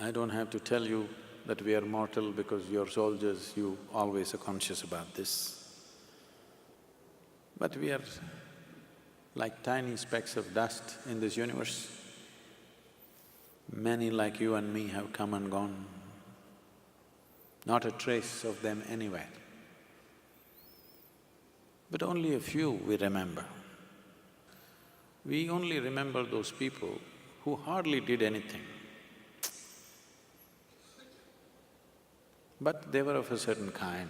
I don't have to tell you that we are mortal because you're soldiers, you always are conscious about this. But we are like tiny specks of dust in this universe. Many like you and me have come and gone, not a trace of them anywhere. But only a few we remember. We only remember those people who hardly did anything, but they were of a certain kind.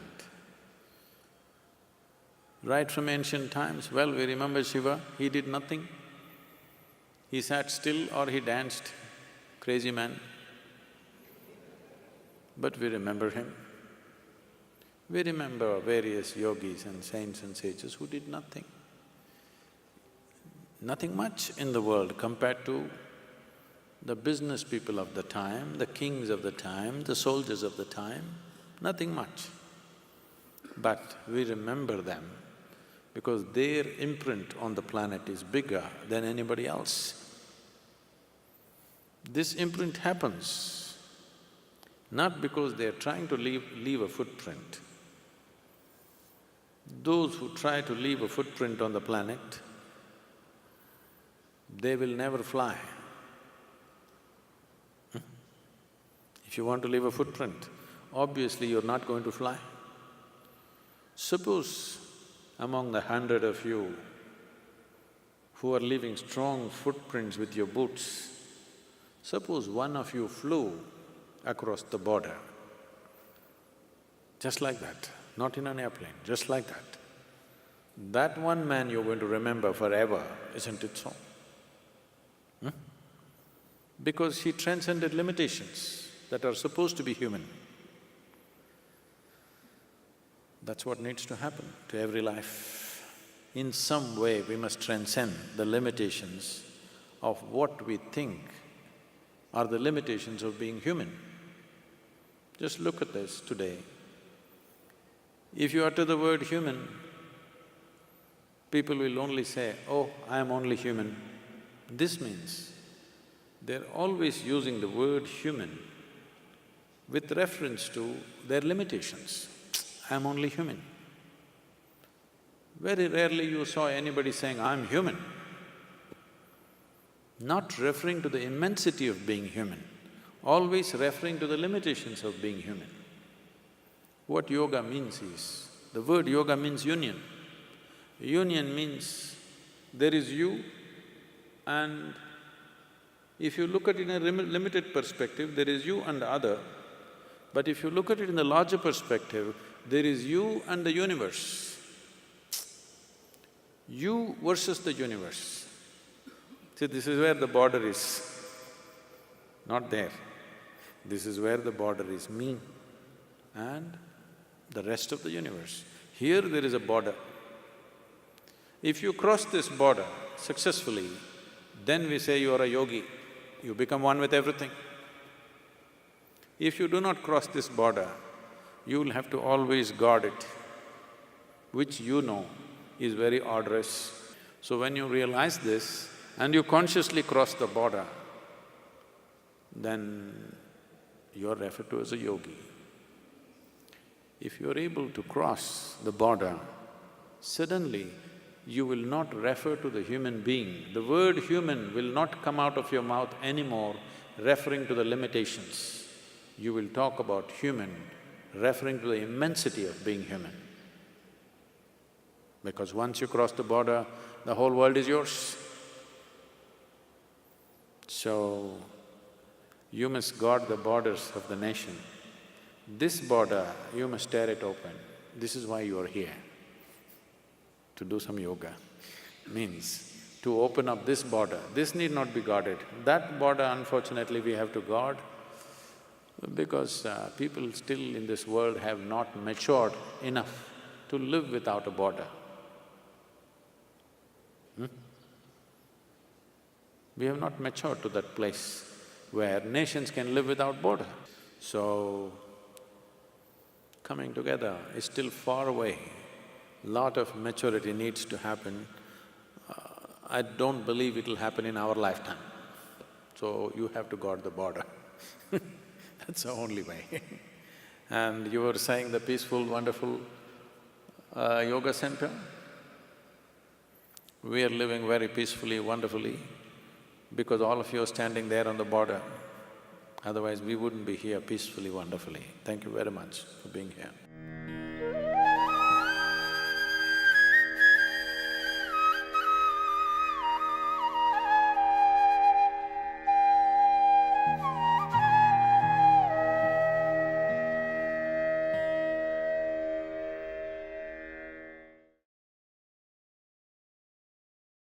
Right from ancient times, well, we remember Shiva, he did nothing. He sat still or he danced, crazy man. But we remember him. We remember various yogis and saints and sages who did nothing. Nothing much in the world compared to the business people of the time, the kings of the time, the soldiers of the time, nothing much. But we remember them because their imprint on the planet is bigger than anybody else. This imprint happens not because they're trying to leave a footprint. Those who try to leave a footprint on the planet, they will never fly. If you want to leave a footprint, obviously you're not going to fly. Suppose among the 100 of you who are leaving strong footprints with your boots, suppose one of you flew across the border, just like that, not in an airplane, just like that. That one man you're going to remember forever, isn't it so? Because he transcended limitations that are supposed to be human. That's what needs to happen to every life. In some way, we must transcend the limitations of what we think are the limitations of being human. Just look at this today. If you utter the word human, people will only say, oh, I am only human. This means they're always using the word human with reference to their limitations. I'm only human. Very rarely you saw anybody saying, I'm human, not referring to the immensity of being human, always referring to the limitations of being human. What yoga means is, the word yoga means union. Union means there is you, and if you look at it in a limited perspective, there is you and the other. But if you look at it in the larger perspective, there is you and the universe. You versus the universe. See, this is where the border is, not there. This is where the border is, me and the rest of the universe. Here there is a border. If you cross this border successfully, then we say you are a yogi, you become one with everything. If you do not cross this border, you will have to always guard it, which you know is very arduous. So when you realize this and you consciously cross the border, then you are referred to as a yogi. If you are able to cross the border, suddenly you will not refer to the human being. The word human will not come out of your mouth anymore referring to the limitations. You will talk about human referring to the immensity of being human. Because once you cross the border, the whole world is yours. So, you must guard the borders of the nation. This border, you must tear it open. This is why you are here. To do some yoga means to open up this border. This need not be guarded. That border, unfortunately, we have to guard because people still in this world have not matured enough to live without a border. We have not matured to that place where nations can live without border. So, coming together is still far away. Lot of maturity needs to happen. I don't believe it'll happen in our lifetime. So, you have to guard the border. That's the only way. And you were saying the peaceful, wonderful yoga center? We are living very peacefully, wonderfully, because all of you are standing there on the border. Otherwise, we wouldn't be here peacefully, wonderfully. Thank you very much for being here.